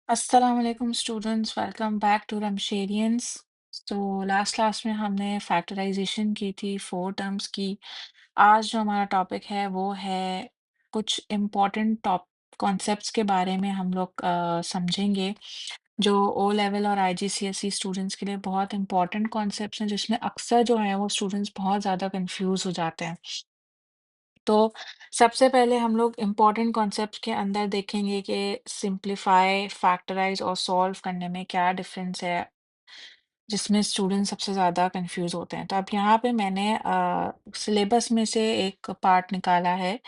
अस्सलाम वालेकुम students, welcome back to रमशेरियंस। तो लास्ट क्लास में हमने फैक्टराइजेशन की थी, फोर टर्म्स की। आज जो हमारा टॉपिक है वो है कुछ इम्पोर्टेंट टॉप कॉन्सेप्ट्स के बारे में हम लोग समझेंगे, जो ओ लेवल और आईजीसीएसई स्टूडेंट्स के लिए बहुत इंपॉर्टेंट कॉन्सेप्ट्स हैं, जिसमें अक्सर जो है वो स्टूडेंट्स बहुत ज़्यादा कंफ्यूज हो जाते हैं। तो सबसे पहले हम लोग इम्पोर्टेंट कॉन्सेप्ट के अंदर देखेंगे कि सिंप्लीफाई, फैक्टराइज और सॉल्व करने में क्या डिफरेंस है, जिसमें स्टूडेंट सबसे ज़्यादा कंफ्यूज होते हैं। तो अब यहाँ पे मैंने सिलेबस में से एक पार्ट निकाला है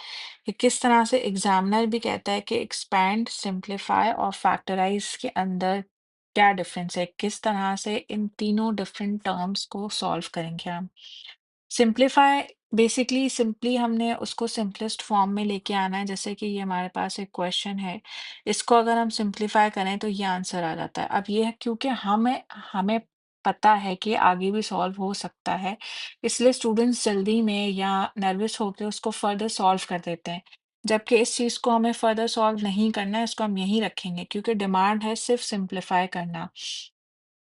कि किस तरह से एग्जामिनर भी कहता है कि एक्सपैंड, सिंप्लीफाई और फैक्टराइज के अंदर क्या डिफरेंस है, किस तरह से इन तीनों डिफरेंट टर्म्स को सॉल्व करेंगे हम। सिंप्लीफाई बेसिकली सिंपली हमने उसको सिंपलेस्ट फॉर्म में लेके आना है। जैसे कि ये हमारे पास एक क्वेश्चन है, इसको अगर हम सिंप्लीफाई करें तो ये आंसर आ जाता है। अब ये है क्योंकि हमें हमें पता है कि आगे भी सॉल्व हो सकता है, इसलिए स्टूडेंट्स जल्दी में या नर्वस होकर उसको फर्दर सॉल्व कर देते हैं। जबकि इस चीज़ को हमें फर्दर सॉल्व नहीं करना है, इसको हम यहीं रखेंगे क्योंकि डिमांड है सिर्फ सिंप्लीफाई करना।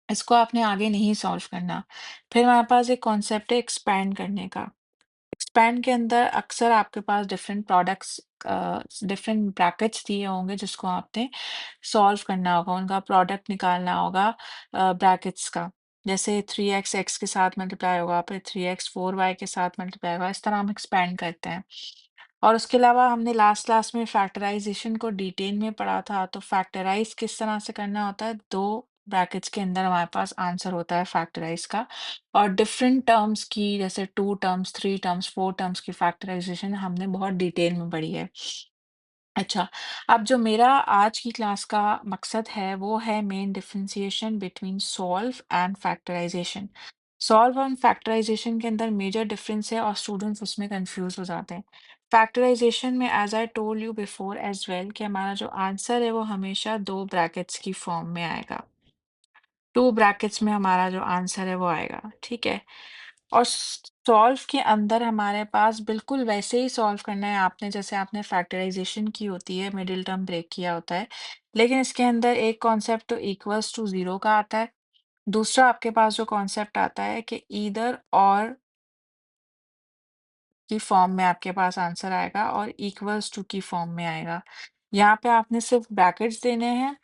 इसको आपने आगे नहीं सॉल्व करना। फिर हमारे पास एक कॉन्सेप्ट है एक्सपैंड करने का। एक्सपैंड के अंदर अक्सर आपके पास डिफरेंट प्रोडक्ट्स, डिफरेंट ब्रैकेट्स दिए होंगे जिसको आपने सॉल्व करना होगा, उनका प्रोडक्ट निकालना होगा ब्रैकेट्स का। जैसे 3x एक्स के साथ मल्टीप्लाई होगा, फिर 3x 4y के साथ मल्टीप्लाई होगा, इस तरह हम एक्सपैंड करते हैं। और उसके अलावा हमने लास्ट क्लास में फैक्टराइजेशन को डिटेल में पढ़ा था। तो फैक्टराइज किस तरह से करना होता है, दो ब्रैकेट्स के अंदर हमारे पास आंसर होता है फैक्टराइज का। और डिफरेंट टर्म्स की, जैसे two terms, three terms, four terms की फैक्टराइजेशन हमने बहुत डिटेल में पढ़ी है। अच्छा, अब जो मेरा आज की क्लास का मकसद है वो है main differentiation between solve and factorization. Solve और फैक्टराइजेशन के अंदर मेजर डिफरेंस है और स्टूडेंट्स उसमें कंफ्यूज हो जाते हैं। फैक्टराइजेशन में as I told you before as well कि हमारा जो आंसर है वो हमेशा दो ब्रैकेट्स की फॉर्म में आएगा। टू ब्रैकेट्स में हमारा जो आंसर है वो आएगा, ठीक है। और सॉल्व के अंदर हमारे पास बिल्कुल वैसे ही सॉल्व करना है आपने, जैसे आपने फैक्टराइजेशन की होती है, मिडिल टर्म ब्रेक किया होता है। लेकिन इसके अंदर एक कॉन्सेप्ट तो इक्वल्स टू जीरो का आता है। दूसरा आपके पास जो कॉन्सेप्ट आता है कि ईदर और की फॉर्म में आपके पास आंसर आएगा और इक्वल्स टू की फॉर्म में आएगा। यहाँ पे आपने सिर्फ ब्रैकेट्स देने हैं,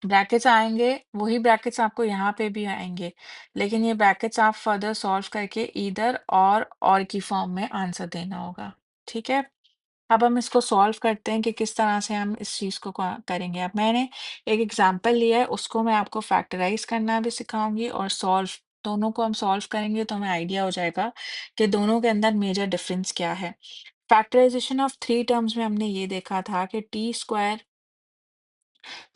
ब्रैकेट्स आएँगे, वही ब्रैकेट्स आपको यहाँ पे भी आएँगे, लेकिन ये ब्रैकेट्स आप फर्दर सॉल्व करके ईदर और की फॉर्म में आंसर देना होगा, ठीक है? अब हम इसको सॉल्व करते हैं कि किस तरह से हम इस चीज़ को करेंगे। अब मैंने एक एग्जांपल लिया है, उसको मैं आपको फैक्टराइज़ करना भी सिखाऊँगी और सॉल्व, दोनों को हम सॉल्व करेंगे तो हमें आइडिया हो जाएगा कि दोनों के अंदर मेजर डिफरेंस क्या है। फैक्टराइज़ेशन ऑफ थ्री टर्म्स में हमने ये देखा था कि टी स्क्वायर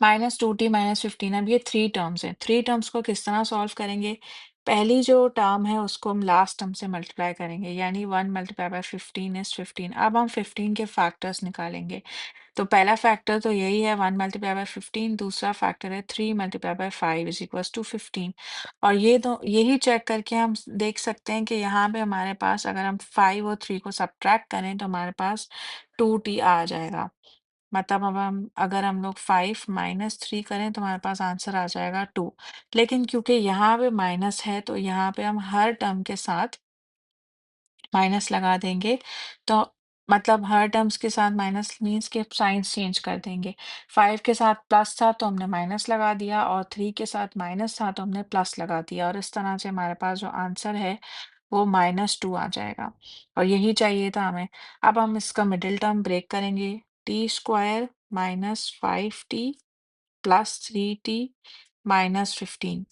-2t -15। अब ये थ्री टर्म्स हैं। थ्री टर्म्स को किस तरह सॉल्व करेंगे? पहली जो टर्म है उसको हम लास्ट टर्म से मल्टीप्लाई करेंगे, यानी 1 मल्टीप्लाई बाय 15 इज 15। अब हम 15 के फैक्टर्स निकालेंगे। तो पहला फैक्टर तो यही है 1 मल्टीप्लाई बाय 15, दूसरा फैक्टर है 3 multiply by 5 is equals to 15। और ये दो यही चेक करके हम देख सकते हैं कि यहाँ पे हमारे पास अगर हम 5 और 3 को सब्ट्रैक्ट करें तो हमारे पास 2t आ जाएगा। मतलब अब हम अगर हम लोग 5 माइनस 3 करें तो हमारे पास आंसर आ जाएगा 2। लेकिन क्योंकि यहाँ पे माइनस है तो यहाँ पे हम हर टर्म के साथ माइनस लगा देंगे। तो मतलब हर टर्म्स के साथ माइनस मीन्स के साइंस चेंज कर देंगे। 5 के साथ प्लस था तो हमने माइनस लगा दिया और 3 के साथ माइनस था तो हमने प्लस लगा दिया, और इस तरह से हमारे पास जो आंसर है वो -2 आ जाएगा। और यही चाहिए था हमें। अब हम इसका मिडिल टर्म ब्रेक करेंगे। T square -5t plus 3t -15,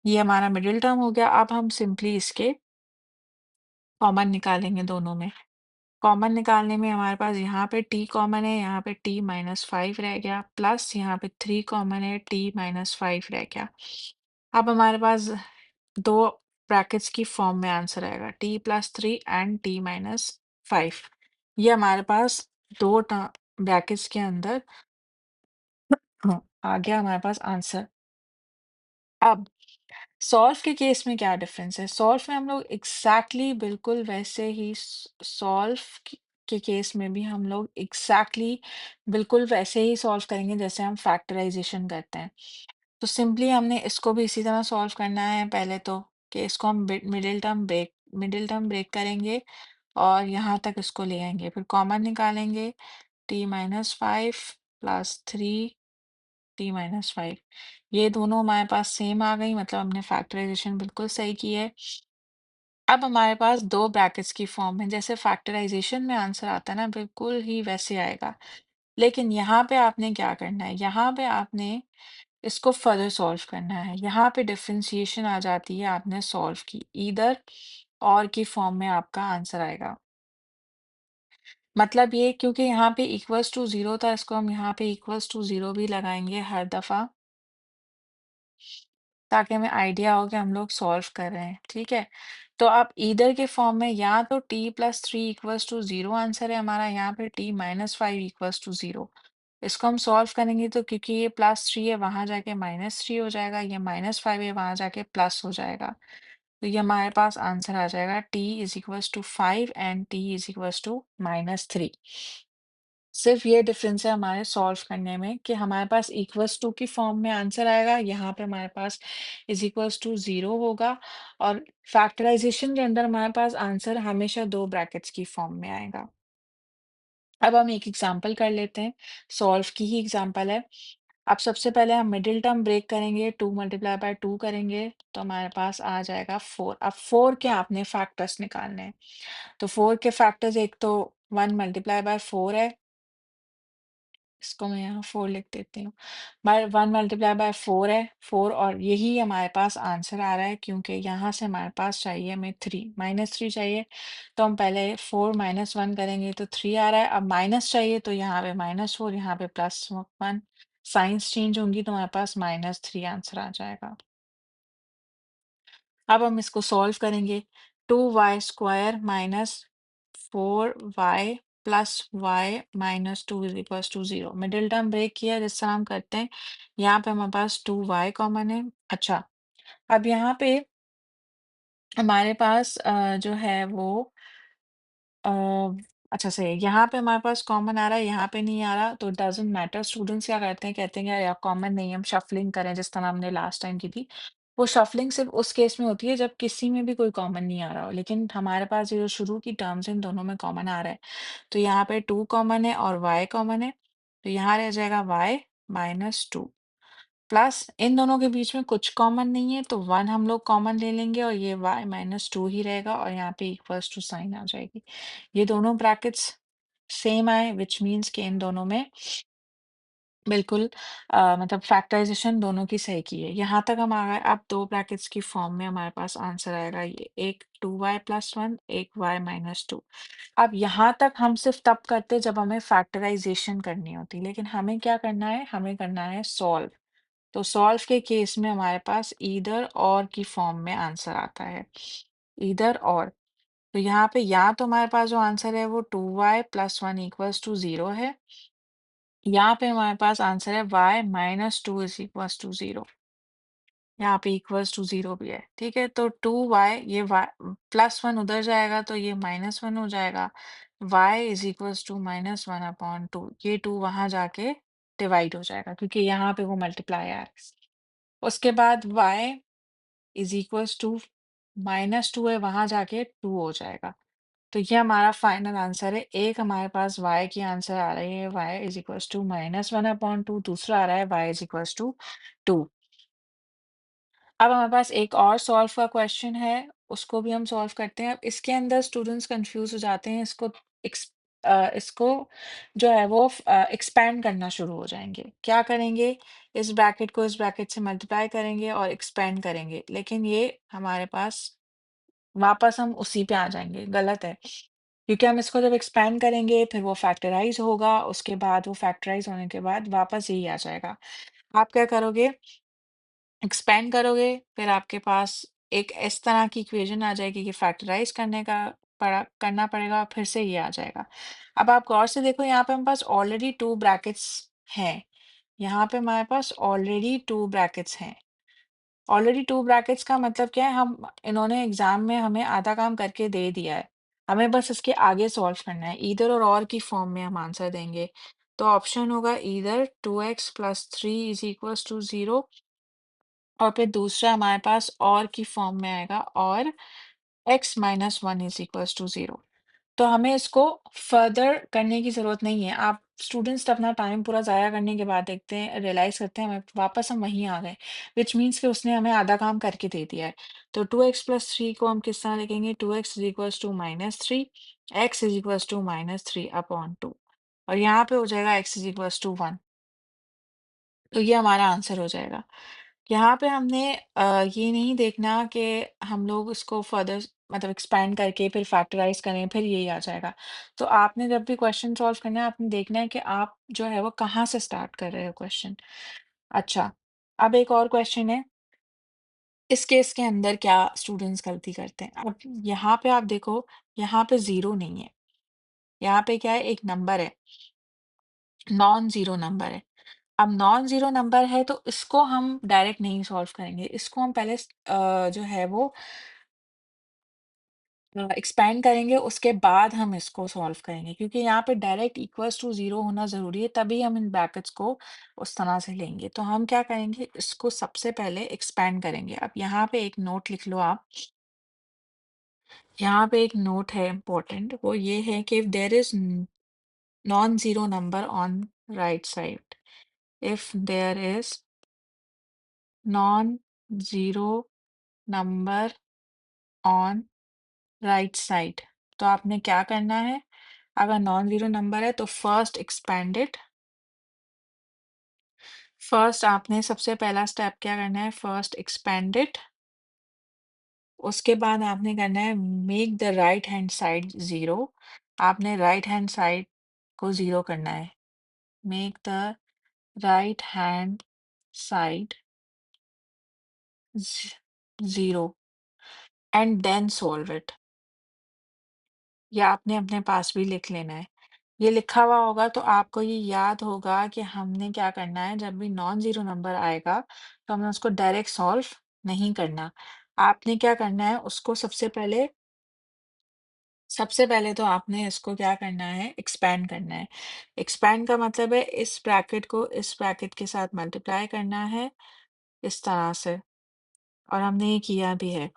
ये हमारा मिडिल टर्म हो गया। अब हम सिंपली इसके कॉमन निकालेंगे दोनों में। कॉमन निकालने में हमारे पास यहाँ पे t कॉमन है, यहाँ पे t -5 रह गया, प्लस यहाँ पे 3 कॉमन है, t -5 रह गया। अब हमारे पास दो ब्रैकेट्स की फॉर्म में आंसर आएगा, t प्लस 3 एंड t -5। ये हमारे पास दो ब्रैकेट्स के अंदर आ गया हमारे पास आंसर। अब सॉल्व के केस में क्या डिफरेंस है? सॉल्व में हम लोग एग्जैक्टली बिल्कुल वैसे ही सॉल्व के केस में भी हम लोग एग्जैक्टली बिल्कुल वैसे ही सॉल्व करेंगे जैसे हम फैक्टराइजेशन करते हैं। तो सिंपली हमने इसको भी इसी तरह सॉल्व करना है पहले तो, कि इसको हम मिडिल टर्म ब्रेक करेंगे और यहाँ तक इसको ले आएंगे, फिर कॉमन निकालेंगे। t-5 प्लस 3 t-5, ये दोनों हमारे पास सेम आ गई, मतलब हमने फैक्टराइजेशन बिल्कुल सही की है। अब हमारे पास दो ब्रैकेट्स की फॉर्म है, जैसे फैक्टराइजेशन में आंसर आता है ना बिल्कुल ही वैसे आएगा। लेकिन यहाँ पे आपने क्या करना है, यहाँ पे आपने इसको फर्दर सॉल्व करना है। यहाँ पे डिफरेंशिएशन आ जाती है, आपने सॉल्व की, ईदर और की फॉर्म में आपका आंसर आएगा। मतलब ये, क्योंकि यहाँ पे इक्वल्स टू जीरो था, इसको हम यहाँ पे इक्वल्स टू जीरो भी लगाएंगे हर दफा, ताकि हमें आइडिया हो कि हम लोग सॉल्व कर रहे हैं, ठीक है। तो आप ईदर के फॉर्म में या तो t+3 equals to zero answer है हमारा, यहाँ पे t-5 इक्वल्स टू जीरो। इसको हम सॉल्व करेंगे तो क्योंकि ये +3 है, वहां जाके -3 हो जाएगा, ये -5 है, वहां जाके प्लस हो जाएगा। तो ये हमारे पास आंसर आ जाएगा t=5 एंड t=-3। सिर्फ ये डिफरेंस है हमारे सॉल्व करने में, कि हमारे पास इक्वल्स टू की फॉर्म में आंसर आएगा, यहाँ पे हमारे पास इज इक्वल्स टू जीरो होगा, और फैक्टराइजेशन के अंदर हमारे पास आंसर हमेशा दो ब्रैकेट्स की फॉर्म में आएगा। अब हम एक एग्जांपल कर लेते हैं, सॉल्व की ही एग्जांपल है। अब सबसे पहले हम मिडिल टर्म ब्रेक करेंगे, 2 × 2 करेंगे, तो हमारे पास आ जाएगा 4। अब 4 के आपने फैक्टर्स निकालने हैं, तो 4 के फैक्टर्स, एक तो 1 × 4 है, इसको मैं यहाँ 4 लिख देती हूँ। 1 × 4 है 4, और यही हमारे पास आंसर आ रहा है, क्योंकि यहाँ से हमारे पास चाहिए हमें 3, -3 चाहिए। तो हम पहले 4 - 1 करेंगे तो 3 आ रहा है। अब माइनस चाहिए तो यहाँ पे -4, यहाँ पे +1, साइंस चेंज होंगी तो हमारे पास -3 आंसर आ जाएगा। अब हम इसको सॉल्व करेंगे, 2y² - 4y +y - 2 = 0। Middle term break किया जिस तरह हम करते हैं, यहाँ पे हमारे पास 2y कॉमन है। अच्छा, अब यहाँ पे हमारे पास जो है वो अ, अच्छा सही है, यहाँ पे हमारे पास कॉमन आ रहा है, यहाँ पे नहीं आ रहा, तो डजंट मैटर। स्टूडेंट्स क्या करते हैं, कहते हैं यार यार कॉमन नहीं है, हम शफलिंग करें जिस तरह हमने लास्ट टाइम की थी। वो शफलिंग सिर्फ उस केस में होती है जब किसी में भी कोई कॉमन नहीं आ रहा हो, लेकिन हमारे पास ये जो शुरू की टर्म्स हैं इन दोनों में कॉमन आ रहा है। तो यहाँ पे 2 कॉमन है और y कॉमन है, तो यहाँ रह जाएगा y -2, प्लस इन दोनों के बीच में कुछ कॉमन नहीं है, तो 1 हम लोग कॉमन ले लेंगे और ये y -2 ही रहेगा, और यहाँ पे इक्वल्स टू साइन आ जाएगी। ये दोनों ब्रैकेट्स सेम आए, विच मीन्स कि इन दोनों में बिल्कुल मतलब फैक्टराइजेशन दोनों की सही की है। यहाँ तक हम आ गए। अब दो ब्रैकेट्स की फॉर्म में हमारे पास आंसर आएगा, ये एक 2y+1, एक y -2। अब यहाँ तक हम सिर्फ तब करते जब हमें फैक्टराइजेशन करनी होती, लेकिन हमें क्या करना है, हमें करना है सॉल्व। तो सॉल्व के केस में हमारे पास ईदर और की फॉर्म में आंसर आता है, ईदर और। तो यहाँ पे या तो हमारे पास जो आंसर है वो 2y+1 = 0 है, यहाँ पे हमारे पास आंसर है y -2 = 0। यहाँ पे इक्वल्स टू 0 भी है, ठीक है। तो 2y, ये y +1 उधर जाएगा तो ये -1 हो जाएगा, y = -1/2, ये 2 वहां जाके डिवाइड हो जाएगा क्योंकि यहाँ पे वो मल्टीप्लाई है। उसके बाद y = -2 है, वहां जाके 2 हो जाएगा। तो ये हमारा फाइनल आंसर है। एक हमारे पास y की आंसर आ रही है, y = -1/2, दूसरा आ रहा है y = 2। अब हमारे पास एक और सॉल्व का क्वेश्चन है, उसको भी हम सॉल्व करते हैं। अब इसके अंदर स्टूडेंट्स कंफ्यूज हो जाते हैं, इसको जो है वो एक्सपैंड करना शुरू हो जाएंगे। क्या करेंगे, इस ब्रैकेट को इस ब्रैकेट से मल्टीप्लाई करेंगे और एक्सपेंड करेंगे, लेकिन ये हमारे पास वापस हम उसी पे आ जाएंगे, गलत है। क्योंकि हम इसको जब एक्सपैंड करेंगे फिर वो फैक्टराइज होगा, उसके बाद वो फैक्टराइज होने के बाद वापस यही आ जाएगा। आप क्या करोगे, एक्सपेंड करोगे, फिर आपके पास एक इस तरह की इक्वेशन आ जाएगी कि फैक्टराइज करना पड़ेगा, फिर से ये आ जाएगा। अब आप गौर से देखो, यहाँ पे हमारे पास ऑलरेडी 2 ब्रैकेट्स हैं, यहाँ पे हमारे पास ऑलरेडी 2 ब्रैकेट्स हैं। ऑलरेडी 2 ब्रैकेट्स का मतलब क्या है, हम इन्होंने एग्जाम में हमें आधा काम करके दे दिया है। हमें बस इसके आगे सॉल्व करना है, ईदर और की फॉर्म में हम आंसर देंगे। तो ऑप्शन होगा either 2x plus 3 is equals to 0, और फिर दूसरा हमारे पास और की फॉर्म में आएगा, और x minus 1 is equals to 0। तो हमें इसको फर्दर करने की ज़रूरत नहीं है। आप स्टूडेंट्स अपना टाइम पूरा ज़ाया करने के बाद देखते हैं, रियलाइज़ करते हैं हमें वापस हम वहीं आ गए, व्हिच मीन्स कि उसने हमें आधा काम करके दे दिया है। तो 2x प्लस 3 को हम किस तरह लिखेंगे, 2x is equals to minus 3, x is equals to minus 3 upon 2, और यहाँ पे हो जाएगा x इज इक्वल्स टू 1। तो ये हमारा आंसर हो जाएगा। यहाँ पे हमने ये नहीं देखना कि हम लोग इसको फर्दर मतलब एक्सपैंड करके फिर फैक्टराइज करें फिर यही आ जाएगा। तो आपने जब भी क्वेश्चन सॉल्व करना है आपने देखना है कि आप जो है वो कहाँ से स्टार्ट कर रहे हो क्वेश्चन। अच्छा, अब एक और क्वेश्चन है, इस केस के अंदर क्या स्टूडेंट्स गलती करते हैं। अब यहाँ पे आप देखो, यहाँ पे जीरो नहीं है, यहाँ पे क्या है, एक नंबर है, नॉन जीरो नंबर है। अब नॉन ज़ीरो नंबर है तो इसको हम डायरेक्ट नहीं सॉल्व करेंगे। इसको हम पहले जो है वो एक्सपैंड करेंगे, उसके बाद हम इसको सॉल्व करेंगे, क्योंकि यहाँ पे डायरेक्ट इक्वल्स टू 0 होना ज़रूरी है, तभी हम इन ब्रैकेट्स को उस तरह से लेंगे। तो हम क्या करेंगे, इसको सबसे पहले एक्सपैंड करेंगे। अब यहाँ पे एक नोट लिख लो आप, यहाँ पे एक नोट है इम्पोर्टेंट, वो ये है कि if there is non zero number on right side, if there is non zero number on right side, तो आपने क्या करना है, अगर नॉन जीरो नंबर है तो फर्स्ट एक्सपैंड इट। फर्स्ट आपने सबसे पहला स्टेप क्या करना है, फर्स्ट एक्सपैंड इट। उसके बाद आपने करना है make the right hand side zero. आपने राइट हैंड साइड को जीरो करना है, make the right hand side zero and then solve it. या आपने अपने पास भी लिख लेना है, ये लिखा हुआ होगा तो आपको ये याद होगा कि हमने क्या करना है, जब भी नॉन ज़ीरो नंबर आएगा तो हमें उसको डायरेक्ट सॉल्व नहीं करना। आपने क्या करना है, उसको सबसे पहले तो आपने इसको क्या करना है, एक्सपैंड करना है। एक्सपैंड का मतलब है इस ब्रैकेट को इस ब्रैकेट के साथ मल्टीप्लाई करना है इस तरह से, और हमने ये किया भी है।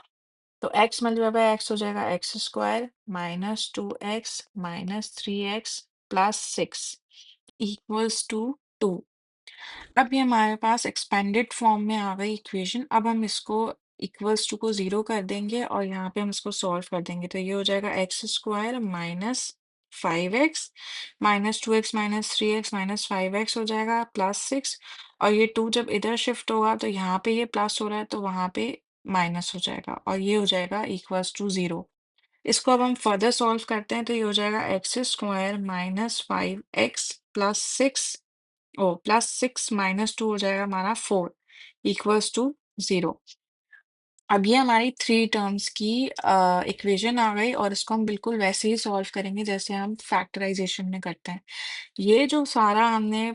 तो x मल्टीप्लाई बाय x हो जाएगा x square minus 2x minus 3x plus 6 equals to 2। अब ये हमारे पास एक्सपेंडेड फॉर्म में आ गई इक्वेशन। अब हम इसको इक्वल्स टू को जीरो कर देंगे और यहाँ पे हम इसको सॉल्व कर देंगे, तो ये हो जाएगा x square minus 5x minus 2x minus 3x minus 5x हो जाएगा प्लस 6, और ये 2 जब इधर शिफ्ट होगा तो यहाँ पे ये प्लस हो रहा है तो वहाँ पे माइनस हो जाएगा, और ये हो जाएगा इक्वल्स टू 0। इसको अब हम फर्दर सॉल्व करते हैं तो ये हो जाएगा x square minus 5x plus 6, o plus 6 minus 2 हो जाएगा हमारा 4 इक्वल्स टू 0। अब ये हमारी थ्री टर्म्स की इक्वेशन आ गई, और इसको हम बिल्कुल वैसे ही सॉल्व करेंगे जैसे हम फैक्टराइजेशन में करते हैं। ये जो सारा हमने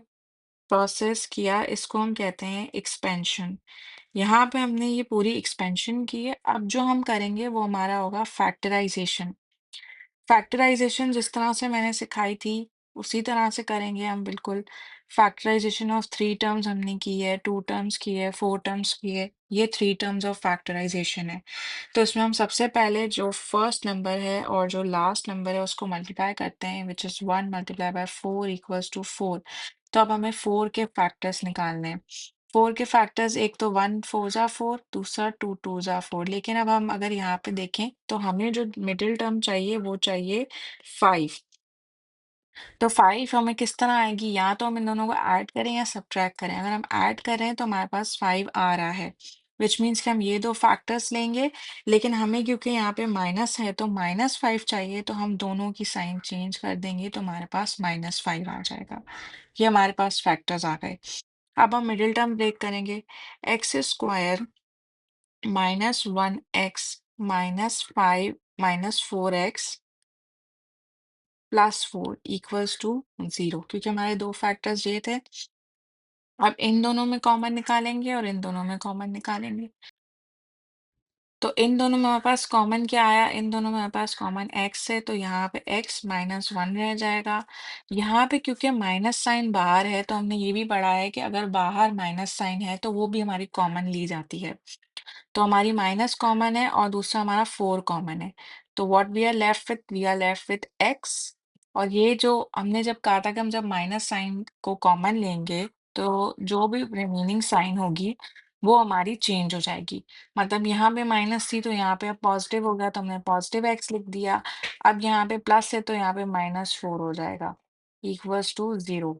प्रोसेस किया इसको हम कहते हैं एक्सपेंशन। यहाँ पे हमने ये पूरी एक्सपेंशन की है। अब जो हम करेंगे वो हमारा होगा फैक्टराइजेशन। फैक्टराइजेशन जिस तरह से मैंने सिखाई थी उसी तरह से करेंगे हम बिल्कुल। फैक्टराइजेशन ऑफ थ्री टर्म्स हमने की है, टू टर्म्स की है, फोर टर्म्स की है, ये थ्री टर्म्स ऑफ फैक्टराइजेशन है। तो इसमें हम सबसे पहले जो फर्स्ट नंबर है और जो लास्ट नंबर है उसको मल्टीप्लाई करते हैं, which is 1 multiply by 4 equals to 4। तो अब हमें 4 के फैक्टर्स निकालने हैं। 4 के फैक्टर्स, एक तो 1 4 ज़ा 4, दूसरा 2 2 ज़ा 4। लेकिन अब हम अगर यहाँ पे देखें तो हमें जो मिडिल टर्म चाहिए वो चाहिए 5। तो 5 हमें किस तरह आएगी, या तो हम इन दोनों को ऐड करें या सब्ट्रैक्ट करें। अगर हम ऐड कर रहे हैं तो हमारे पास 5 आ रहा है, विच मीन्स कि हम ये दो फैक्टर्स लेंगे, लेकिन हमें क्योंकि यहाँ पे माइनस है तो -5 चाहिए, तो हम दोनों की साइन चेंज कर देंगे तो हमारे पास -5 आ जाएगा। ये हमारे पास फैक्टर्स आ गए। अब हम मिडिल टर्म ब्रेक करेंगे, x square minus 1x minus 5 minus 4x plus 4 equals to 0, क्योंकि हमारे दो फैक्टर्स ये थे। अब इन दोनों में कॉमन निकालेंगे और इन दोनों में कॉमन निकालेंगे। तो इन दोनों में हमारे पास कॉमन क्या आया? इन दोनों में हमारे पास कॉमन x है, तो यहाँ पे x -1 रह जाएगा। यहाँ पे क्योंकि माइनस साइन बाहर है, तो हमने ये भी पढ़ा है कि अगर बाहर माइनस साइन है, तो वो भी हमारी कॉमन ली जाती है। तो हमारी माइनस कॉमन है और दूसरा हमारा 4 कॉमन है। तो what we are left with x। और ये जो हमने जब कहा था कि हम जब माइनस साइन को कॉमन लेंगे, तो जो भी रिमेनिंग साइन होगी वो हमारी चेंज हो जाएगी। मतलब यहाँ पे माइनस थी तो यहाँ पे अब पॉजिटिव हो गया, तो हमने पॉजिटिव x लिख दिया। अब यहाँ पे प्लस है तो यहाँ पे -4 हो जाएगा, इक्वल्स टू 0।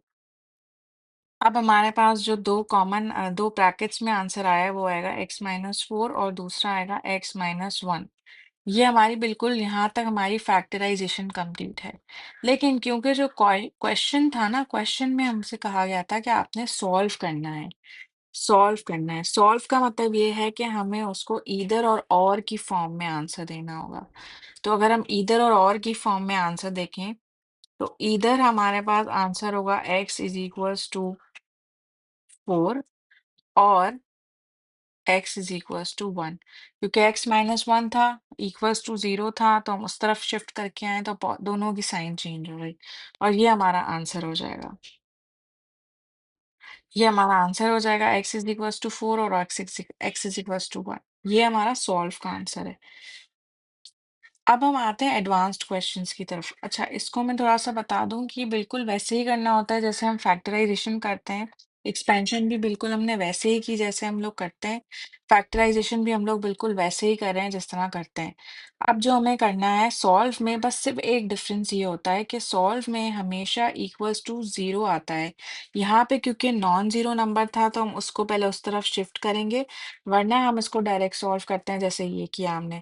अब हमारे पास जो दो ब्रैकेट्स में आंसर आया है वो आएगा x-4 और दूसरा आएगा x-1। ये हमारी बिल्कुल यहाँ तक हमारी फैक्टराइजेशन कंप्लीट है। लेकिन क्योंकि जो क्वेश्चन था ना, क्वेश्चन में हमसे कहा गया था कि आपने सॉल्व करना है। सॉल्व करना है, सॉल्व का मतलब ये है कि हमें उसको ईदर और की फॉर्म में आंसर देना होगा। तो अगर हम ईदर और की फॉर्म में आंसर देखें, तो ईदर हमारे पास आंसर होगा x इज इक्वल्स टू 4 और x इज इक्वल्स टू 1। क्योंकि x-1 था, इक्वल्स टू 0 था, तो हम उस तरफ शिफ्ट करके आए तो दोनों की साइन चेंज हो गई और ये हमारा आंसर हो जाएगा। ये हमारा आंसर हो जाएगा x इज इक्वल्स टू 4 और x इज इक्वल्स टू 1। ये हमारा सॉल्व का आंसर है। अब हम आते हैं एडवांस्ड क्वेश्चंस की तरफ। अच्छा, इसको मैं थोड़ा-सा बता दूँ कि बिल्कुल वैसे ही करना होता है जैसे हम फैक्टराइज़ेशन करते हैं। एक्सपेंशन भी बिल्कुल हमने वैसे ही की जैसे हम लोग करते हैं। फैक्टराइज़ेशन भी हम लोग बिल्कुल वैसे ही कर रहे हैं जिस तरह करते हैं। अब जो हमें करना है सॉल्व में, बस सिर्फ़ एक डिफ़रेंस ये होता है कि सॉल्व में हमेशा इक्वल्स टू 0 आता है। यहाँ पे क्योंकि नॉन ज़ीरो नंबर था तो हम उसको पहले उस तरफ शिफ्ट करेंगे, वरना हम इसको डायरेक्ट सॉल्व करते हैं जैसे ये किया हमने।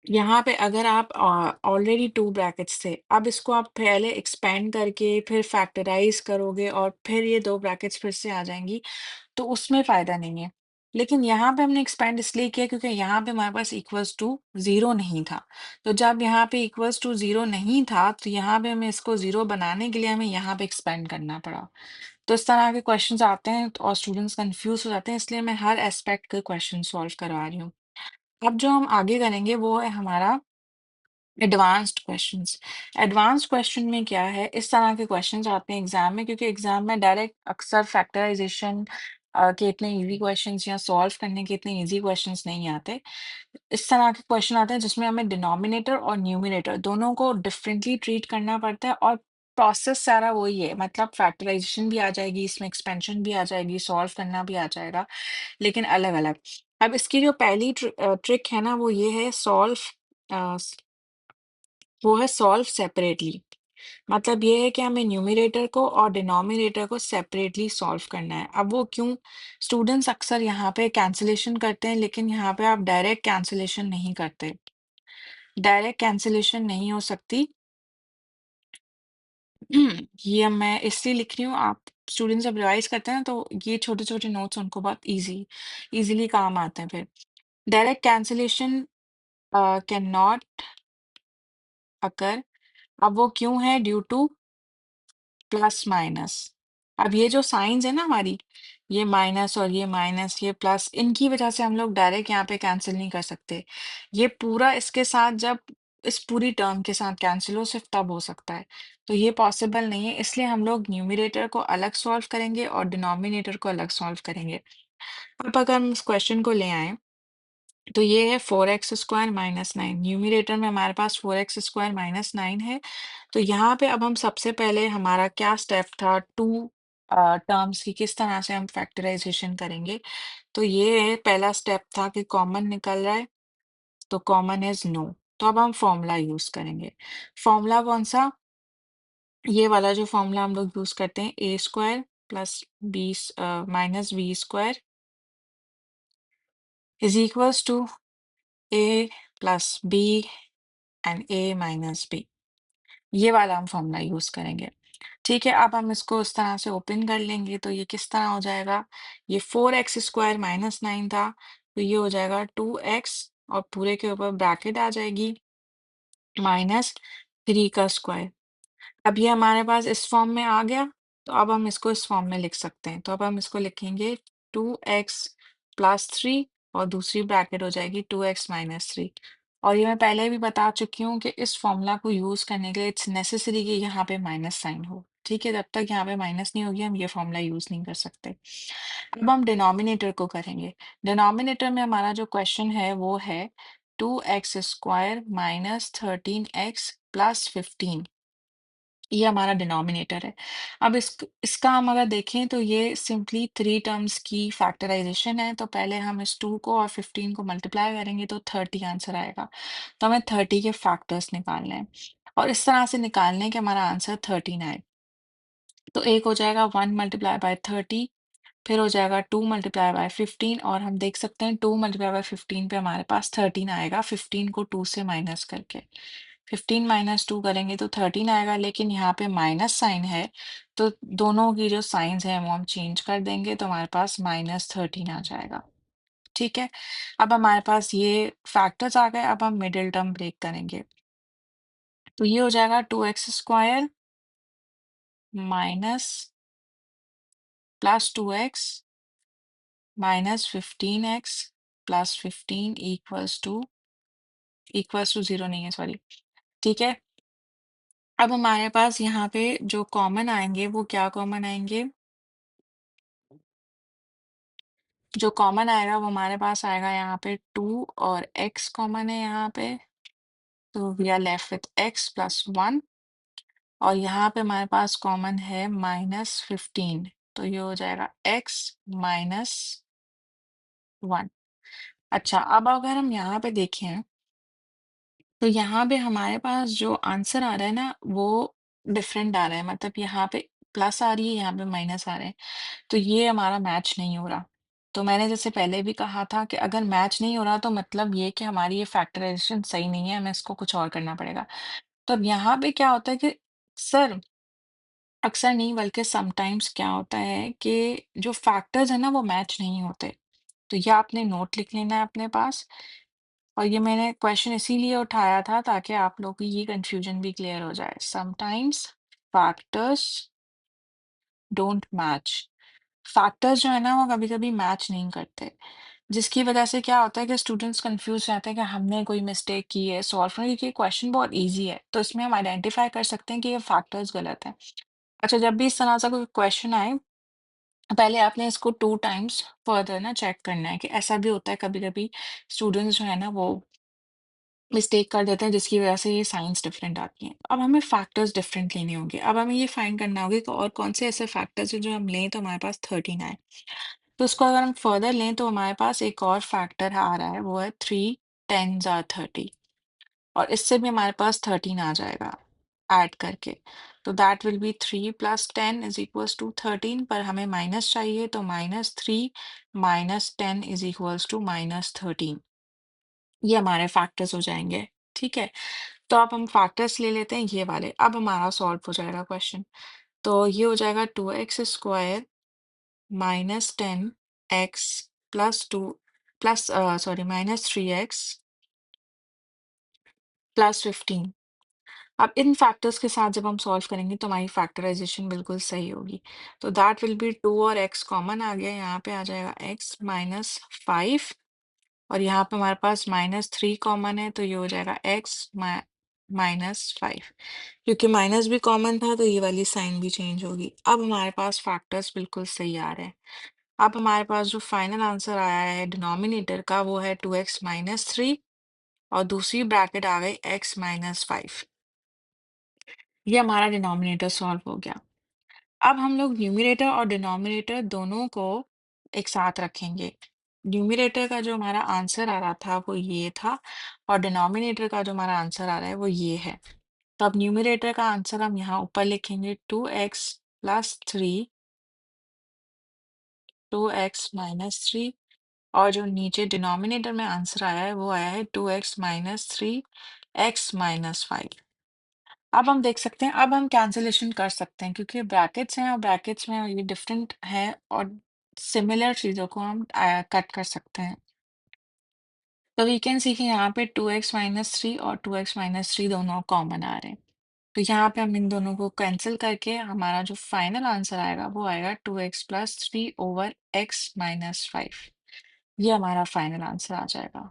यहाँ पे अगर आप ऑलरेडी 2 ब्रैकेट्स थे, अब इसको आप पहले एक्सपेंड करके फिर फैक्टराइज़ करोगे और फिर ये 2 ब्रैकेट्स फिर से आ जाएँगी, तो उसमें फ़ायदा नहीं है। लेकिन यहाँ पे हमने एक्सपेंड इसलिए किया क्योंकि यहाँ पे हमारे पास इक्वल्स टू 0 नहीं था। तो जब यहाँ पे इक्वल्स टू 0 नहीं था, तो यहाँ पे हमें इसको 0 बनाने के लिए हमें यहाँ पे एक्सपेंड करना पड़ा। तो इस तरह के क्वेश्चन्स आते हैं और स्टूडेंट्स कन्फ्यूज़ हो जाते हैं, इसलिए मैं हर एस्पेक्ट के क्वेश्चन सॉल्व करवा रही हूँ। अब जो हम आगे करेंगे वो है हमारा एडवांस्ड क्वेश्चंस। एडवांस्ड क्वेश्चन में क्या है, इस तरह के क्वेश्चंस आते हैं एग्जाम में, क्योंकि एग्जाम में डायरेक्ट अक्सर फैक्टराइजेशन के इतने इजी क्वेश्चंस या सॉल्व करने के इतने इजी क्वेश्चंस नहीं आते। इस तरह के क्वेश्चन आते हैं जिसमें हमें डिनोमिनेटर और न्यूमरेटर दोनों को डिफरेंटली ट्रीट करना पड़ता है और प्रोसेस सारा वही है, मतलब फैक्टराइजेशन भी आ जाएगी इसमें, एक्सपेंशन भी आ जाएगी, सॉल्व करना भी आ जाएगा, लेकिन अलग अलग। अब इसकी जो पहली ट्रिक है ना वो ये है, वो है सॉल्व सेपरेटली। मतलब ये है कि हमें न्यूमरेटर को और डिनोमिनेटर को सेपरेटली सॉल्व करना है। अब वो क्यों? स्टूडेंट्स अक्सर यहाँ पे कैंसिलेशन करते हैं, लेकिन यहाँ पे आप डायरेक्ट कैंसिलेशन नहीं करते। डायरेक्ट कैंसिलेशन नहीं हो सकती। ये मैं इसलिए लिख रही हूँ, आप स्टूडेंट्स जब रिवाइज करते हैं ना, तो ये छोटे छोटे नोट्स उनको बहुत इजीली काम आते हैं फिर। Direct cancellation can not occur. अब वो क्यों है? Due two plus minus. अब ये जो साइंस है ना हमारी, ये माइनस और ये माइनस, ये प्लस, इनकी वजह से हम लोग डायरेक्ट यहाँ पे कैंसिल नहीं कर सकते। ये पूरा इसके साथ जब इस पूरी टर्म के साथ कैंसिल हो, सिर्फ तब हो सकता है। तो ये पॉसिबल नहीं है, इसलिए हम लोग न्यूमरेटर को अलग सॉल्व करेंगे और डिनोमिनेटर को अलग सॉल्व करेंगे। अब अगर हम इस क्वेश्चन को ले आए, तो ये है 4x² माइनस 9। न्यूमरेटर में हमारे पास 4x² माइनस 9 है। तो यहाँ पे अब हम सबसे पहले हमारा क्या स्टेप था, टू टर्म्स की किस तरह से हम फैक्टराइजेशन करेंगे। तो ये है पहला स्टेप था कि कॉमन निकल रहा है, तो कॉमन इज नो। तो अब हम फॉर्मूला यूज करेंगे। फॉर्मूला कौन सा? ये वाला जो फॉर्मूला हम लोग यूज करते हैं, a² plus B minus b² is equals to a plus b and a minus b। ये वाला हम फॉर्मूला यूज करेंगे। ठीक है, अब हम इसको इस तरह से ओपन कर लेंगे, तो ये किस तरह हो जाएगा? ये 4x² माइनस 9 था, तो ये हो जाएगा 2x और पूरे के ऊपर ब्रैकेट आ जाएगी माइनस 3 का स्क्वायर। अब ये हमारे पास इस फॉर्म में आ गया, तो अब हम इसको इस फॉर्म में लिख सकते हैं। तो अब हम इसको लिखेंगे 2x प्लस 3 और दूसरी ब्रैकेट हो जाएगी 2x-3। और ये मैं पहले भी बता चुकी हूँ कि इस फॉर्मूला को यूज़ करने के लिए इट्स नेसेसरी कि यहाँ पे माइनस साइन हो। ठीक है, जब तक यहाँ पे माइनस नहीं होगी हम ये फॉर्मूला यूज़ नहीं कर सकते। अब हम डिनोमिनेटर को करेंगे। डिनोमिनेटर में हमारा जो क्वेश्चन है वो है 2x² माइनस 13x प्लस 15। ये हमारा डिनोमिनेटर है। अब इसका हम अगर देखें तो ये सिंपली 3 टर्म्स की फैक्टराइजेशन है। तो पहले हम इस 2 को और 15 को मल्टीप्लाई करेंगे तो 30 आंसर आएगा। तो हमें 30 के फैक्टर्स निकालने हैं और इस तरह से निकालने के हमारा आंसर 13 आए। तो एक हो जाएगा 1 मल्टीप्लाई बाय 30, फिर हो जाएगा 2 मल्टीप्लाई बाय 15 और हम देख सकते हैं 2 मल्टीप्लाई बाय 15 पे हमारे पास 13 आएगा 15 को 2 से माइनस करके। 15 माइनस 2 करेंगे तो 13 आएगा, लेकिन यहाँ पे माइनस साइन है तो दोनों की जो साइंस है वो हम चेंज कर देंगे तो हमारे पास -13 आ जाएगा। ठीक है, अब हमारे पास ये फैक्टर्स आ गए। अब हम मिडिल टर्म ब्रेक करेंगे तो ये हो जाएगा 2x² minus plus 2x minus 15x plus 15 equals to 0 नहीं है, सॉरी। ठीक है, अब हमारे पास यहाँ पे जो कॉमन आएंगे वो क्या कॉमन आएंगे? जो कॉमन आएगा वो हमारे पास आएगा यहाँ पे 2 और x कॉमन है यहाँ पे, तो we are left with x plus 1 और यहाँ पे हमारे पास कॉमन है -15, तो ये हो जाएगा x माइनस 1। अच्छा, अब अगर हम यहाँ पे देखें तो यहाँ पे हमारे पास जो आंसर आ रहा है ना वो डिफरेंट आ रहा है, मतलब यहाँ पे प्लस आ रही है, यहाँ पे माइनस आ रहे हैं, तो ये हमारा मैच नहीं हो रहा। तो मैंने जैसे पहले भी कहा था कि अगर मैच नहीं हो रहा तो मतलब ये कि हमारी ये फैक्टराइजेशन सही नहीं है, हमें इसको कुछ और करना पड़ेगा। तो अब यहाँ पे क्या होता है कि सर, अक्सर नहीं बल्कि समटाइम्स क्या होता है कि जो फैक्टर्स है ना वो मैच नहीं होते। तो ये आपने नोट लिख लेना है अपने पास, और ये मैंने क्वेश्चन इसीलिए उठाया था ताकि आप लोगों की ये कंफ्यूजन भी क्लियर हो जाए। Sometimes factors don't match. Factors जो है ना वो कभी-कभी मैच नहीं करते, जिसकी वजह से क्या होता है कि स्टूडेंट्स कंफ्यूज रहते हैं कि हमने कोई मिस्टेक की है सॉल्व करने, क्योंकि क्वेश्चन बहुत इजी है तो इसमें हम आइडेंटिफाई कर सकते हैं कि ये फैक्टर्स गलत हैं। अच्छा, जब भी इस तरह से कोई क्वेश्चन आए, पहले आपने इसको 2 टाइम्स फर्दर ना चेक करना है कि ऐसा भी होता है कभी-कभी स्टूडेंट्स जो है ना वो मिस्टेक कर देते हैं जिसकी वजह से ये साइंस डिफरेंट आती हैं। अब हमें फैक्टर्स डिफरेंट लेने होंगे। अब हमें ये फाइंड करना होगा कि और कौन से ऐसे फैक्टर्स हैं जो हम लें तो हमारे पास 13 आए। तो उसको अगर हम फर्दर लें तो हमारे पास एक और फैक्टर आ रहा है, वो है 3 10s आर 30, और इससे भी हमारे पास 13 आ जाएगा ऐड करके। तो that will be 3 plus 10 is equals to 13, पर हमें माइनस चाहिए तो -3 माइनस 10 इज इक्वल्स टू -13। ये हमारे फैक्टर्स हो जाएंगे। ठीक है, तो अब हम फैक्टर्स ले लेते हैं ये वाले। अब हमारा सॉल्व हो जाएगा क्वेश्चन। तो ये हो जाएगा 2x² minus 10x plus 2 plus sorry -3x plus 15। अब इन फैक्टर्स के साथ जब हम सॉल्व करेंगे तो हमारी फैक्टराइजेशन बिल्कुल सही होगी। तो दैट विल बी 2 और x कॉमन आ गया, यहाँ पे आ जाएगा x माइनस 5 और यहाँ पे हमारे पास -3 कॉमन है तो ये हो जाएगा x माइनस 5। क्योंकि माइनस भी कॉमन था तो ये वाली साइन भी चेंज होगी। अब हमारे पास फैक्टर्स बिल्कुल सही आ रहे हैं। अब हमारे पास जो फाइनल आंसर आया है डिनोमिनेटर का वो है 2x माइनस 3 और दूसरी ब्रैकेट आ गई x माइनस 5। ये हमारा डिनोमिनेटर सॉल्व हो गया। अब हम लोग न्यूमरेटर और डिनोमिनेटर दोनों को एक साथ रखेंगे। न्यूमरेटर का जो हमारा आंसर आ रहा था वो ये था और डिनोमिनेटर का जो हमारा आंसर आ रहा है वो ये है। तो अब न्यूमरेटर का आंसर हम यहाँ ऊपर लिखेंगे 2x प्लस 3 2x माइनस 3, और जो नीचे डिनोमिनेटर में आंसर आया है वो आया है 2x माइनस 3 x माइनस 5। अब हम देख सकते हैं, अब हम कैंसिलेशन कर सकते हैं क्योंकि ब्रैकेट्स हैं और ब्रैकेट्स में ये डिफरेंट है और सिमिलर चीज़ों को हम कट कर सकते हैं। तो वी कैन सी कि यहाँ पे 2x माइनस 3 और 2x माइनस 3 दोनों कॉमन आ रहे हैं। तो यहाँ पे हम इन दोनों को कैंसिल करके हमारा जो फाइनल आंसर आएगा वो आएगा 2x plus 3 over x minus 5। ये हमारा फाइनल आंसर आ जाएगा।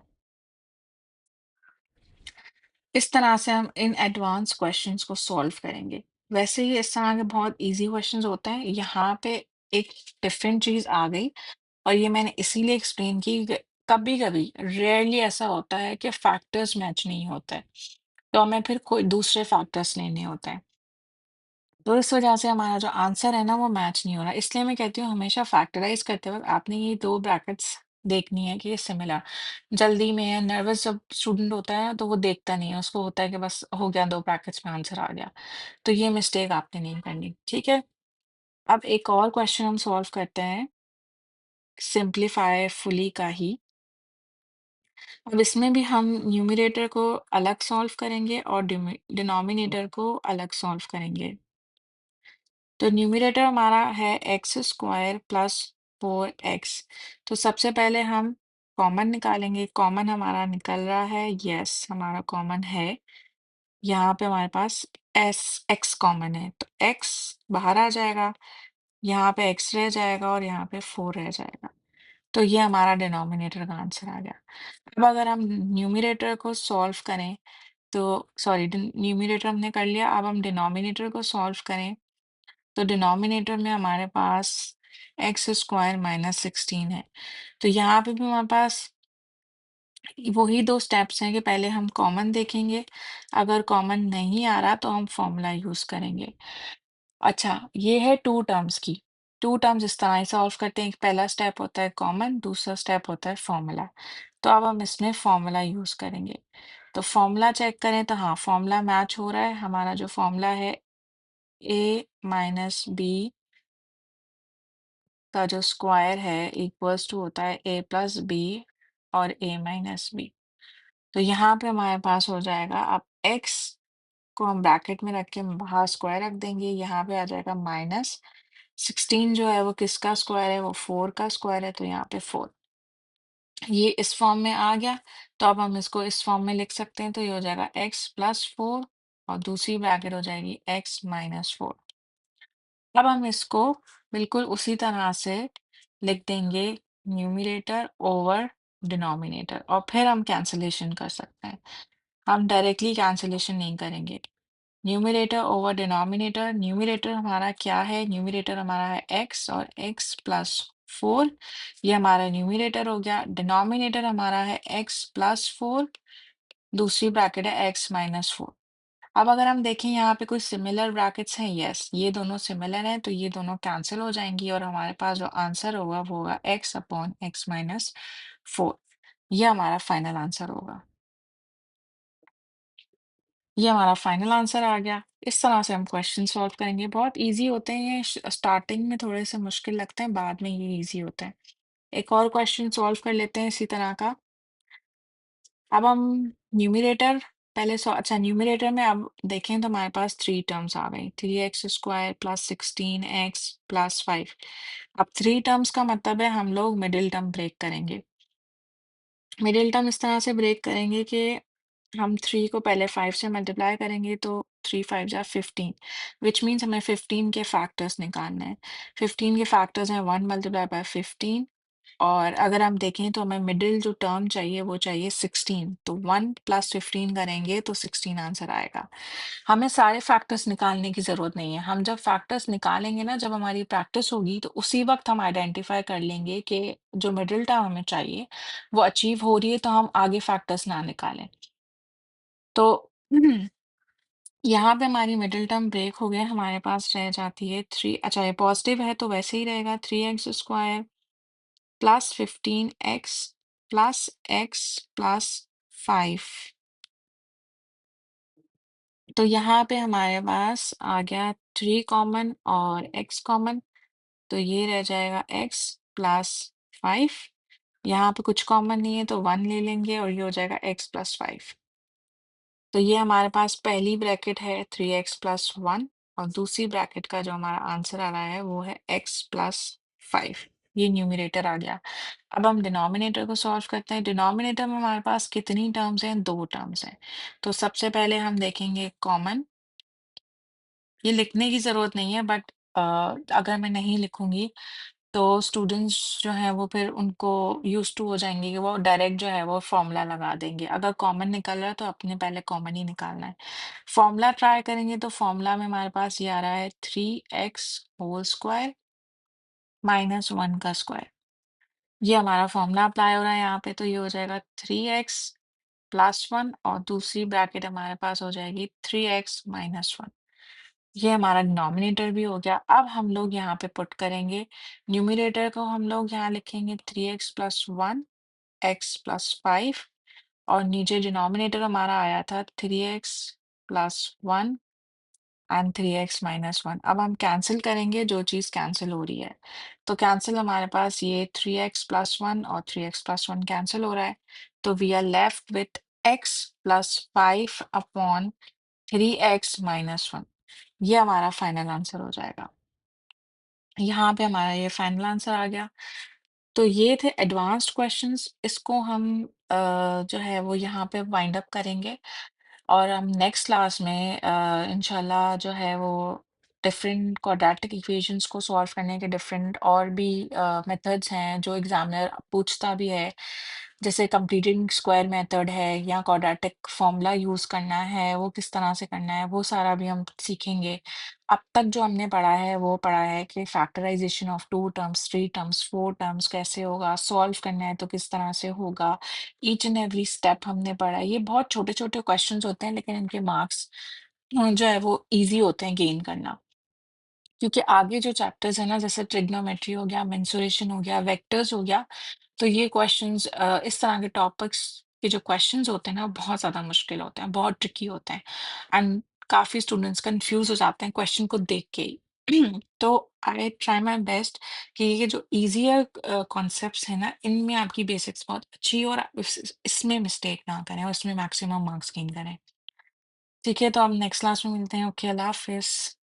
इस तरह से हम इन एडवांस क्वेश्चंस को सॉल्व करेंगे। वैसे ही इस तरह के बहुत इजी क्वेश्चंस होते हैं। यहाँ पे एक डिफरेंट चीज़ आ गई और ये मैंने इसीलिए एक्सप्लेन की कि कभी-कभी रेयरली ऐसा होता है कि फैक्टर्स मैच नहीं होते हैं, तो हमें फिर कोई दूसरे फैक्टर्स लेने होते हैं। तो इस वजह से हमारा जो आंसर है ना वो मैच नहीं हो रहा। इसलिए मैं कहती हूँ हमेशा फैक्टराइज़ करते वक़्त आपने ये 2 ब्रैकेट्स देखनी है कि ये सिमिलर। जल्दी में या नर्वस जब स्टूडेंट होता है तो वो देखता नहीं है, उसको होता है कि बस हो गया 2 ब्रैकेट्स में आंसर आ गया। तो ये मिस्टेक आपने नहीं करनी, ठीक है? अब एक और क्वेश्चन हम सॉल्व करते हैं, सिम्प्लीफाई फुली का ही। अब इसमें भी हम न्यूमरेटर को अलग सॉल्व करेंगे और डिनोमिनेटर को अलग सॉल्व करेंगे। तो न्यूमरेटर हमारा है एक्स स्क्वायर प्लस 4x। तो सबसे पहले हम कॉमन निकालेंगे। कॉमन हमारा निकल रहा है, यस हमारा कॉमन है। यहाँ पे हमारे पास एस एक्स कॉमन है, तो x बाहर आ जाएगा, यहाँ पे x रह जाएगा और यहाँ पे 4 रह जाएगा। तो ये हमारा डिनोमिनेटर का आंसर आ गया। अब अगर हम न्यूमरेटर को सॉल्व करें, तो सॉरी, न्यूमरेटर हमने कर लिया, अब हम डिनोमिनेटर को सॉल्व करें। तो डिनोमिनेटर में हमारे पास एक्स स्क्वायर माइनस 16 है। तो यहाँ पे भी हमारे पास वही 2 स्टेप्स हैं कि पहले हम कॉमन देखेंगे, अगर कॉमन नहीं आ रहा तो हम फॉर्मूला यूज़ करेंगे। अच्छा, ये है 2 टर्म्स की। 2 टर्म्स इस तरह से सॉल्व करते हैं, एक पहला स्टेप होता है कॉमन, दूसरा स्टेप होता है फॉर्मूला। तो अब हम इसमें फॉर्मूला यूज़ करेंगे। तो फॉर्मूला चेक करें तो हाँ, फॉर्मूला मैच हो रहा है। हमारा जो फॉर्मूला है ए माइनस बी का जो स्क्वायर है इक्वल्स टू होता है ए प्लस बी और ए माइनस बी। तो यहाँ पे हमारे पास हो जाएगा, अब एक्स को हम ब्रैकेट में रख के बाहर स्क्वायर रख देंगे, यहाँ पे आ जाएगा माइनस 16 जो है वो किसका स्क्वायर है, वो 4 का स्क्वायर है, तो यहाँ पे 4। ये इस फॉर्म में आ गया, तो अब हम इसको इस फॉर्म में लिख सकते हैं, तो ये हो जाएगा एक्स प्लस 4 और दूसरी ब्रैकेट हो जाएगी एक्स माइनस 4। अब हम इसको बिल्कुल उसी तरह से लिख देंगे, न्यूमरेटर ओवर डिनोमिनेटर, और फिर हम कैंसलेशन कर सकते हैं। हम डायरेक्टली कैंसलेशन नहीं करेंगे। न्यूमरेटर ओवर डिनोमिनेटर, न्यूमरेटर हमारा क्या है, न्यूमरेटर हमारा है एक्स और एक्स प्लस 4, ये हमारा न्यूमरेटर हो गया। डिनोमिनेटर हमारा है एक्स प्लस 4, दूसरी ब्रैकेट है एक्स माइनस 4। अब अगर हम देखें यहाँ पे कोई सिमिलर ब्रैकेट्स हैं, यस ये दोनों सिमिलर हैं, तो ये दोनों कैंसिल हो जाएंगी और हमारे पास जो आंसर होगा वो होगा एक्स अपॉन एक्स माइनस 4। ये हमारा फाइनल आंसर होगा। ये हमारा फाइनल आंसर आ गया। इस तरह से हम क्वेश्चन सॉल्व करेंगे। बहुत इजी होते हैं ये, स्टार्टिंग में थोड़े से मुश्किल लगते हैं, बाद में ये इजी होते हैं। एक और क्वेश्चन सॉल्व कर लेते हैं इसी तरह का। अब हम न्यूमरेटर पहले अच्छा, न्यूमरेटर में अब देखें तो हमारे पास 3 टर्म्स आ गई, 3x square plus 16x plus 5। अब 3 टर्म्स का मतलब है हम लोग मिडिल टर्म ब्रेक करेंगे। मिडिल टर्म इस तरह से ब्रेक करेंगे कि हम 3 को पहले 5 से मल्टीप्लाई करेंगे, तो 3 5 जा 15, विच मीन्स हमें 15 के फैक्टर्स निकालना है। 15 के फैक्टर्स हैं 1 मल्टीप्लाई बाय 15, और अगर हम देखें तो हमें मिडिल जो टर्म चाहिए वो चाहिए 16, तो 1 प्लस 15 करेंगे तो 16 आंसर आएगा। हमें सारे फैक्टर्स निकालने की ज़रूरत नहीं है। हम जब फैक्टर्स निकालेंगे ना, जब हमारी प्रैक्टिस होगी, तो उसी वक्त हम आइडेंटिफाई कर लेंगे कि जो मिडिल टर्म हमें चाहिए वो अचीव हो रही है, तो हम आगे फैक्टर्स ना निकालें। तो यहाँ पे हमारी मिडिल टर्म ब्रेक हो गए, हमारे पास रह जाती है 3। अच्छा, ये पॉजिटिव है तो वैसे ही रहेगा, 3x square plus 15x plus x plus 5। तो यहाँ पे हमारे पास आ गया 3 कॉमन और x कॉमन, तो ये रह जाएगा x प्लस 5। यहाँ पे कुछ कॉमन नहीं है तो 1 ले लेंगे और ये हो जाएगा x प्लस 5। तो ये हमारे पास पहली ब्रैकेट है 3x प्लस 1, और दूसरी ब्रैकेट का जो हमारा आंसर आ रहा है वो है x प्लस 5। ये न्यूमरेटर आ गया। अब हम डिनोमिनेटर को सॉल्व करते हैं। डिनोमिनेटर में हमारे पास कितनी टर्म्स हैं, 2 टर्म्स हैं। तो सबसे पहले हम देखेंगे कॉमन। ये लिखने की ज़रूरत नहीं है, बट अगर मैं नहीं लिखूंगी तो स्टूडेंट्स जो हैं वो फिर उनको यूज़ टू हो जाएँगे कि वो डायरेक्ट जो है वो फ़ॉर्मूला लगा देंगे। अगर कॉमन निकल रहा है तो अपने पहले कॉमन ही निकालना है। फ़ॉर्मूला ट्राई करेंगे तो फ़ॉर्मूला में हमारे पास ये आ रहा है 3x होल स्क्वायर माइनस 1 का स्क्वायर। ये हमारा फ़ॉर्मूला अप्लाई हो रहा है यहाँ पे, तो ये हो जाएगा 3x प्लस 1 और दूसरी ब्रैकेट हमारे पास हो जाएगी 3x माइनस 1। ये हमारा डिनोमिनेटर भी हो गया। अब हम लोग यहाँ पे पुट करेंगे, न्यूमरेटर को हम लोग यहाँ लिखेंगे 3x प्लस 1 x प्लस 5 और नीचे डिनोमिनेटर हमारा आया था 3x plus 1 and 3x minus 1। अब हम कैंसिल करेंगे जो चीज़ कैंसिल हो रही है। तो कैंसिल हमारे पास ये 3x प्लस 1 और 3x प्लस 1 कैंसिल हो रहा है। तो we are left with x plus 5 upon 3x minus 1। ये हमारा फाइनल आंसर हो जाएगा। यहाँ पे हमारा ये फाइनल आंसर आ गया। तो ये थे एडवांस्ड क्वेश्चंस। इसको हम जो है वो यहाँ पे वाइंड अप करेंगे और हम नेक्स्ट क्लास में इंशाल्लाह जो है वो डिफरेंट क्वाड्रेटिक इक्वेशंस को सॉल्व करने के डिफरेंट और भी मेथड्स हैं जो एग्जामिनर पूछता भी है, जैसे कंप्लीटिंग स्क्वायर मेथड है या क्वाड्रेटिक फॉर्मूला यूज़ करना है, वो किस तरह से करना है, वो सारा भी हम सीखेंगे। अब तक जो हमने पढ़ा है वो पढ़ा है कि factorisation of 2 terms, 3 terms, 4 terms कैसे होगा, सॉल्व करना है तो किस तरह से होगा, ईच एंड एवरी स्टेप हमने पढ़ा है। ये बहुत छोटे-छोटे क्वेश्चंस होते हैं लेकिन इनके मार्क्स जो है वो ईज़ी होते हैं गेन करना। क्योंकि आगे जो चैप्टर्स हैं ना जैसे ट्रिग्नोमेट्री हो गया, मेंसुरेशन हो गया, वेक्टर्स हो गया, तो ये क्वेश्चंस इस तरह के टॉपिक्स के जो क्वेश्चंस होते हैं ना, वो बहुत ज़्यादा मुश्किल होते हैं, बहुत ट्रिकी होते हैं एंड काफ़ी स्टूडेंट्स कन्फ्यूज़ हो जाते हैं क्वेश्चन को देख के ही। तो आई ट्राई माय बेस्ट कि ये जो ईज़ियर कॉन्सेप्ट्स हैं ना, इनमें आपकी बेसिक्स बहुत अच्छी हो और आप इसमें मिस्टेक ना करें और इसमें मैक्सिमम मार्क्स गेन करें। ठीक है, तो अब नेक्स्ट क्लास में मिलते हैं। ओके, अल्लाह हाफ़िज़।